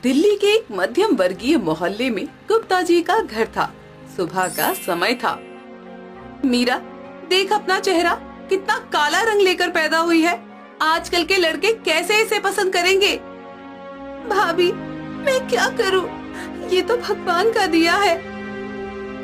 दिल्ली के एक मध्यम वर्गीय मोहल्ले में गुप्ता जी का घर था। सुबह का समय था। मीरा, देख अपना चेहरा कितना काला रंग लेकर पैदा हुई है। आजकल के लड़के कैसे इसे पसंद करेंगे? भाभी, मैं क्या करूं? ये तो भगवान का दिया है।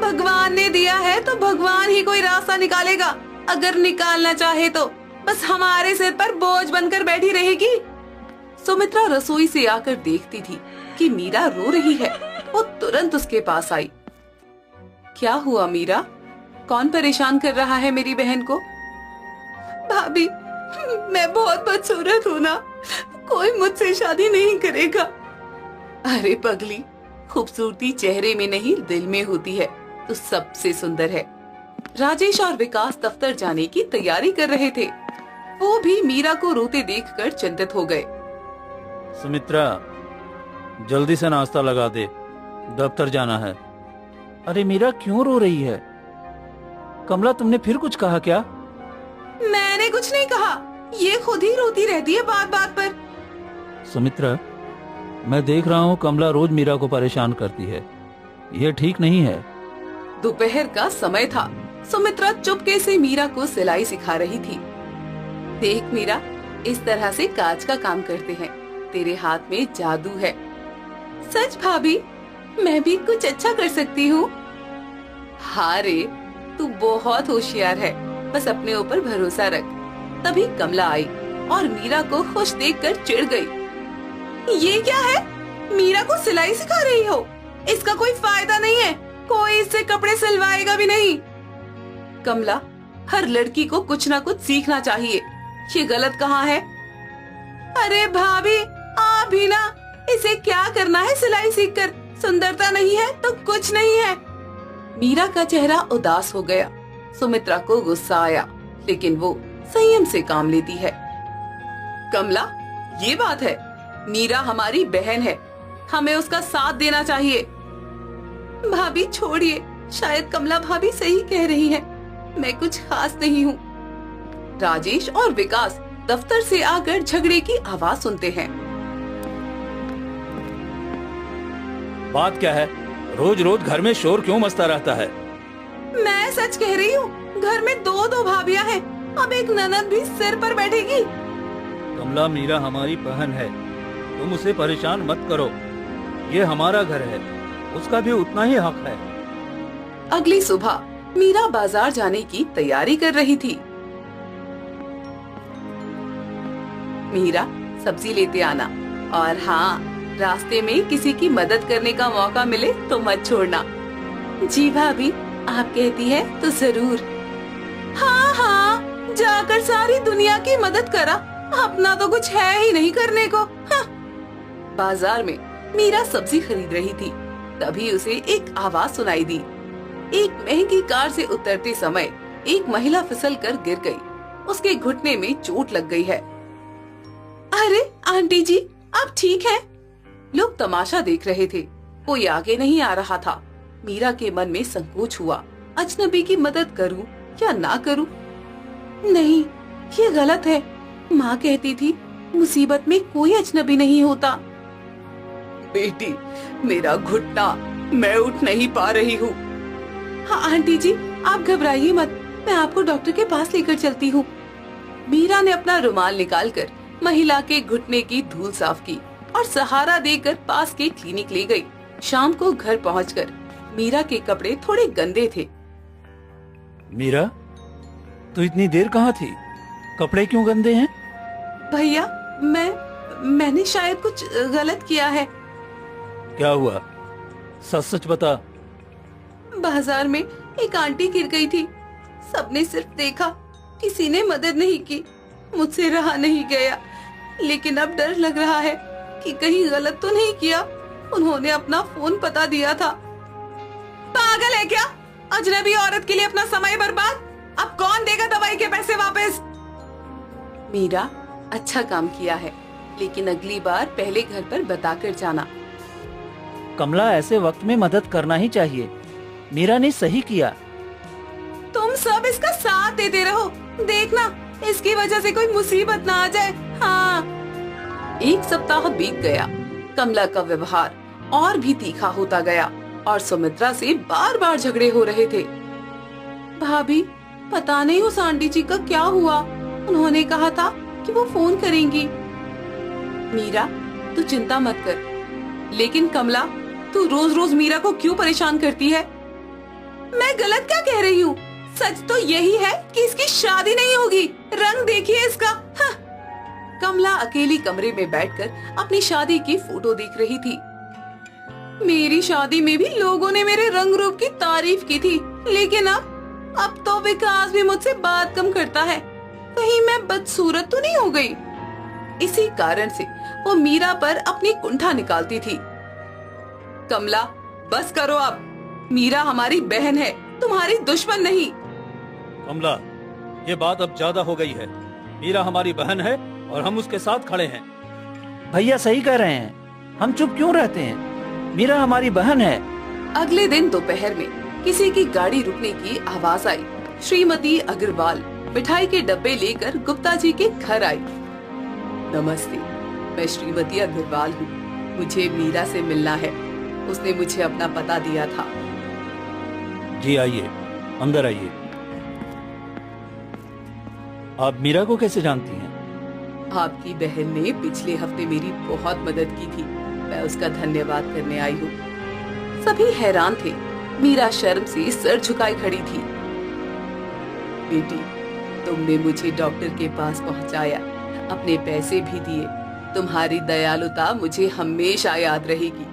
भगवान ने दिया है तो भगवान ही कोई रास्ता निकालेगा। अगर निकालना चाहे तो बस हमारे सिर पर बोझ बनकर बैठी रहेगी। सुमित्रा रसोई से आकर देखती थी कि मीरा रो रही है। वो तुरंत उसके पास आई। क्या हुआ मीरा? कौन परेशान कर रहा है मेरी बहन को? भाभी, मैं बहुत बदसूरत हूँ ना, कोई मुझसे शादी नहीं करेगा। अरे पगली, खूबसूरती चेहरे में नहीं दिल में होती है। तो सबसे सुंदर है। राजेश और विकास दफ्तर जाने की तैयारी कर रहे थे। वो भी मीरा को रोते देखकर चिंतित हो गए। सुमित्रा, जल्दी से नाश्ता लगा दे, दफ्तर जाना है। अरे मीरा, क्यों रो रही है? कमला, तुमने फिर कुछ कहा क्या? मैंने कुछ नहीं कहा, ये खुद ही रोती रहती है बात बात पर। सुमित्रा, मैं देख रहा हूँ कमला रोज मीरा को परेशान करती है। ये ठीक नहीं है। दोपहर का समय था। सुमित्रा चुपके से मीरा को सिलाई सिखा रही थी। देख मीरा, इस तरह से काज का काम करते हैं। तेरे हाथ में जादू है। सच भाभी, मैं भी कुछ अच्छा कर सकती हूँ। हाँ रे, तू बहुत होशियार है। बस अपने ऊपर भरोसा रख। तभी कमला आई और मीरा को खुश देखकर चिढ़ गई। ये क्या है? मीरा को सिलाई सिखा रही हो? इसका कोई फायदा नहीं है। कोई इससे कपड़े सिलवाएगा भी नहीं। कमला, हर लड़की को कुछ ना कुछ सीखना चाहिए। ये गलत कहाँ है? अरे भाभी, आप भी ना, इसे क्या करना है सिलाई सीखकर? सुंदरता नहीं है तो कुछ नहीं है। मीरा का चेहरा उदास हो गया। सुमित्रा को गुस्सा आया, लेकिन वो संयम से काम लेती है। कमला, ये बात है। मीरा हमारी बहन है, हमें उसका साथ देना चाहिए। भाभी छोड़िए, शायद कमला भाभी सही कह रही है। मैं कुछ खास नहीं हूँ। राजेश और विकास दफ्तर से आकर झगड़े की आवाज सुनते हैं। बात क्या है? रोज रोज घर में शोर क्यों मचता रहता है? मैं सच कह रही हूँ, घर में दो भाभियां हैं। अब एक ननद भी सिर पर बैठेगी। कमला, मीरा हमारी बहन है, तुम उसे परेशान मत करो। ये हमारा घर है, उसका भी उतना ही हक है। अगली सुबह मीरा बाजार जाने की तैयारी कर रही थी। मीरा, सब्जी लेते आना। और हाँ, रास्ते में किसी की मदद करने का मौका मिले तो मत छोड़ना। जी भाभी, आप कहती है तो जरूर। हाँ हाँ, जाकर सारी दुनिया की मदद करा, अपना तो कुछ है ही नहीं करने को। हाँ। बाजार में मीरा सब्जी खरीद रही थी। तभी उसे एक आवाज सुनाई दी। एक महंगी कार से उतरते समय एक महिला फिसलकर गिर गई। उसके घुटने में चोट लग गई है। अरे आंटी जी, आप ठीक हैं? लोग तमाशा देख रहे थे। कोई आगे नहीं आ रहा था। मीरा के मन में संकोच हुआ। अजनबी की मदद करूं या ना करूं? नहीं, ये गलत है। माँ कहती थी मुसीबत में कोई अजनबी नहीं होता। बेटी, मेरा घुटना, मैं उठ नहीं पा रही हूँ। हाँ आंटी जी, आप घबराइए मत, मैं आपको डॉक्टर के पास लेकर चलती हूँ। मीरा ने अपना रुमाल निकालकर महिला के घुटने की धूल साफ की और सहारा देकर पास के क्लिनिक ले गई। शाम को घर पहुंचकर मीरा के कपड़े थोड़े गंदे थे। मीरा, तू इतनी देर कहाँ थी? कपड़े क्यों गंदे हैं? भैया, मैंने शायद कुछ गलत किया है। क्या हुआ? सच सच बता। बाजार में एक आंटी गिर गई थी। सबने सिर्फ देखा, किसी ने मदद नहीं की। मुझसे रहा नहीं गया, लेकिन अब डर लग रहा है कि कहीं गलत तो नहीं किया। उन्होंने अपना फोन पता दिया था। पागल है क्या? अजनबी औरत के लिए अपना समय बर्बाद। अब कौन देगा दवाई के पैसे वापस? मीरा, अच्छा काम किया है, लेकिन अगली बार पहले घर पर बताकर जाना। कमला, ऐसे वक्त में मदद करना ही चाहिए। मीरा ने सही किया। तुम सब इसका साथ देते रहो। देखना, इसकी वजह से कोई मुसीबत ना आ जाए। हाँ। एक सप्ताह बीत गया। कमला का व्यवहार और भी तीखा होता गया और सुमित्रा से बार बार झगड़े हो रहे थे। भाभी, पता नहीं उस आंटी जी का क्या हुआ, उन्होंने कहा था कि वो फोन करेंगी। मीरा, तू चिंता मत कर, लेकिन कमला, तू रोज रोज मीरा को क्यों परेशान करती है? मैं गलत क्या कह रही हूँ? सच तो यही है कि इसकी शादी नहीं होगी। रंग देखिए इसका। हाँ। कमला अकेली कमरे में बैठकर अपनी शादी की फोटो देख रही थी। मेरी शादी में भी लोगों ने मेरे रंग रूप की तारीफ की थी, लेकिन अब तो विकास भी मुझसे बात कम करता है। कहीं मैं बदसूरत तो नहीं हो गई? इसी कारण से वो मीरा पर अपनी कुंठा निकालती थी। कमला, बस करो अब। मीरा हमारी बहन है, तुम्हारी दुश्मन नहीं। कमला, ये बात अब ज्यादा हो गई है। मीरा हमारी बहन है और हम उसके साथ खड़े हैं। भैया सही कह रहे हैं, हम चुप क्यों रहते हैं? मीरा हमारी बहन है। अगले दिन दोपहर में किसी की गाड़ी रुकने की आवाज आई। श्रीमती अग्रवाल मिठाई के डब्बे लेकर गुप्ता जी के घर आई। नमस्ते, मैं श्रीमती अग्रवाल हूँ। मुझे मीरा से मिलना है। उसने मुझे अपना पता दिया था। जी आइए, अंदर आइए। आप मीरा को कैसे जानती हैं? आपकी बहन ने पिछले हफ्ते मेरी बहुत मदद की थी। मैं उसका धन्यवाद करने आई हूँ। सभी हैरान थे। मीरा शर्म से सर झुकाए खड़ी थी। बेटी, तुमने मुझे डॉक्टर के पास पहुँचाया, अपने पैसे भी दिए। तुम्हारी दयालुता मुझे हमेशा याद रहेगी।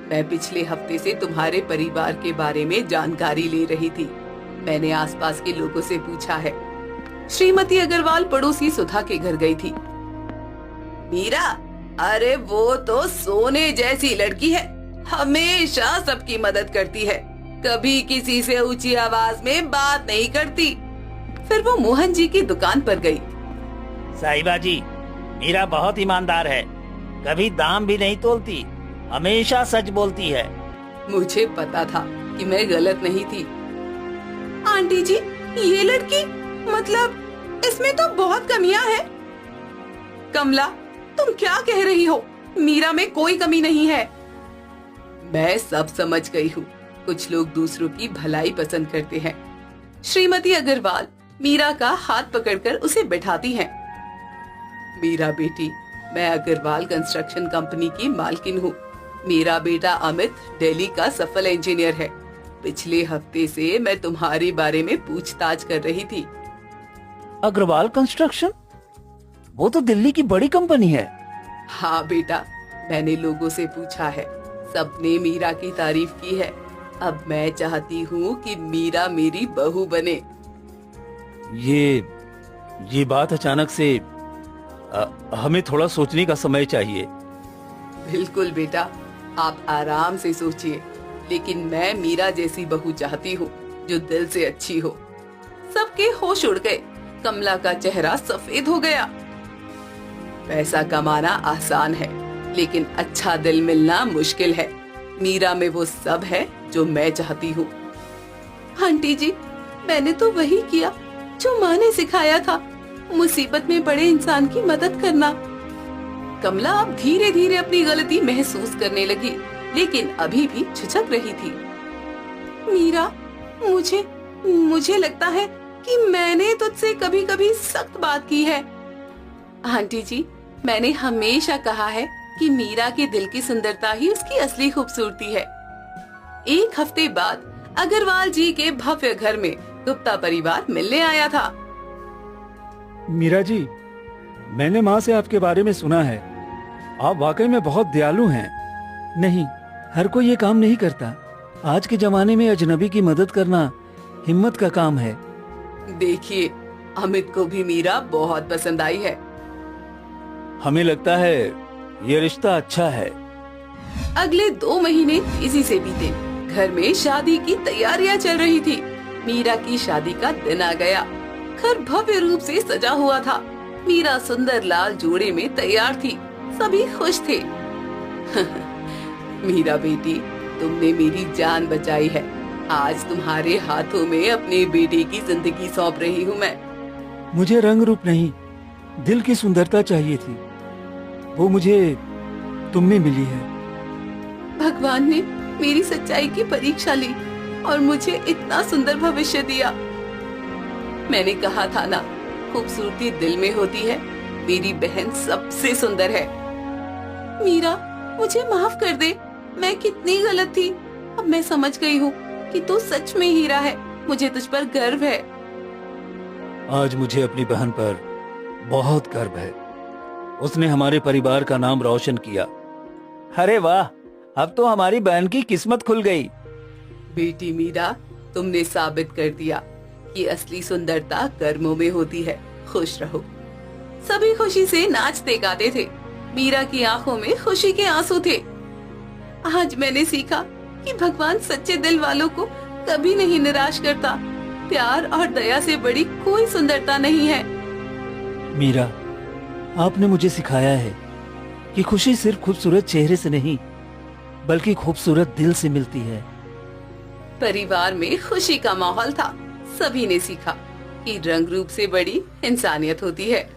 मैं पिछले हफ्ते से तुम्हारे परिवार के बारे में जानकारी ले रही थी। मैंने आसपास के लोगों से पूछा है। श्रीमती अग्रवाल पड़ोसी सुधा के घर गई थी। मीरा, अरे वो तो सोने जैसी लड़की है, हमेशा सबकी मदद करती है, कभी किसी से ऊंची आवाज में बात नहीं करती। फिर वो मोहन जी की दुकान पर गई। साहिबा जी, मीरा बहुत ईमानदार है, कभी दाम भी नहीं तोलती, हमेशा सच बोलती है। मुझे पता था कि मैं गलत नहीं थी। आंटी जी, ये लड़की, मतलब इसमें तो बहुत कमियां हैं। कमला, तुम क्या कह रही हो? मीरा में कोई कमी नहीं है। मैं सब समझ गई हूँ। कुछ लोग दूसरों की भलाई पसंद करते हैं। श्रीमती अग्रवाल मीरा का हाथ पकड़कर उसे बैठाती हैं। मीरा बेटी, मैं अग्रवाल कंस्ट्रक्शन कंपनी की मालकिन हूँ। मेरा बेटा अमित दिल्ली का सफल इंजीनियर है। पिछले हफ्ते से मैं तुम्हारे बारे में पूछताछ कर रही थी। अग्रवाल कंस्ट्रक्शन? वो तो दिल्ली की बड़ी कंपनी है। हाँ बेटा, मैंने लोगों से पूछा है, सबने मीरा की तारीफ की है। अब मैं चाहती हूँ कि मीरा मेरी बहू बने। ये बात अचानक से हमें थोड़ा सोचने का समय चाहिए। बिल्कुल बेटा, आप आराम से सोचिए, लेकिन मैं मीरा जैसी बहू चाहती हूँ जो दिल से अच्छी हो। सबके होश उड़ गए। कमला का चेहरा सफेद हो गया। पैसा कमाना आसान है, लेकिन अच्छा दिल मिलना मुश्किल है। मीरा में वो सब है जो मैं चाहती हूँ। आंटी जी, मैंने तो वही किया जो माँ ने सिखाया था, मुसीबत में पड़े इंसान की मदद करना। कमला अब धीरे धीरे अपनी गलती महसूस करने लगी, लेकिन अभी भी झिझक रही थी। मीरा, मुझे लगता है कि मैंने तुझसे कभी कभी सख्त बात की है। आंटी जी, मैंने हमेशा कहा है कि मीरा के दिल की सुंदरता ही उसकी असली खूबसूरती है। एक हफ्ते बाद अग्रवाल जी के भव्य घर में गुप्ता परिवार मिलने आया था। मीरा जी, मैंने माँ से आपके बारे में सुना है। आप वाकई में बहुत दयालु हैं। नहीं, हर कोई ये काम नहीं करता। आज के जमाने में अजनबी की मदद करना हिम्मत का काम है। देखिए, अमित को भी मीरा बहुत पसंद आई है। हमें लगता है ये रिश्ता अच्छा है। अगले 2 महीने तेजी से बीते। घर में शादी की तैयारियां चल रही थी। मीरा की शादी का दिन आ गया। घर भव्य रूप से सजा हुआ था। मीरा सुंदर लाल जोड़े में तैयार थी। सभी खुश थे। मीरा बेटी, तुमने मेरी जान बचाई है। आज तुम्हारे हाथों में अपने बेटे की जिंदगी सौंप रही हूँ मैं। मुझे रंग रूप नहीं, दिल की सुंदरता चाहिए थी। वो मुझे तुम में मिली है। भगवान ने मेरी सच्चाई की परीक्षा ली और मुझे इतना सुंदर भविष्य दिया। मैंने कहा था ना, खूबसूरती दिल में होती है। मेरी बहन सबसे सुंदर है। मीरा, मुझे माफ कर दे, मैं कितनी गलत थी। अब मैं समझ गई हूँ कि तू सच में हीरा है। मुझे तुझ पर गर्व है। आज मुझे अपनी बहन पर बहुत गर्व है। उसने हमारे परिवार का नाम रोशन किया। अरे वाह, अब तो हमारी बहन की किस्मत खुल गई। बेटी मीरा, तुमने साबित कर दिया कि असली सुंदरता कर्मों में होती है। खुश रहो। सभी खुशी से नाचते गाते थे। मीरा की आंखों में खुशी के आंसू थे। आज मैंने सीखा कि भगवान सच्चे दिल वालों को कभी नहीं निराश करता। प्यार और दया से बड़ी कोई सुंदरता नहीं है। मीरा, आपने मुझे सिखाया है कि खुशी सिर्फ खूबसूरत चेहरे से नहीं, बल्कि खूबसूरत दिल से मिलती है। परिवार में खुशी का माहौल था। सभी ने सीखा कि रंग रूप से बड़ी इंसानियत होती है।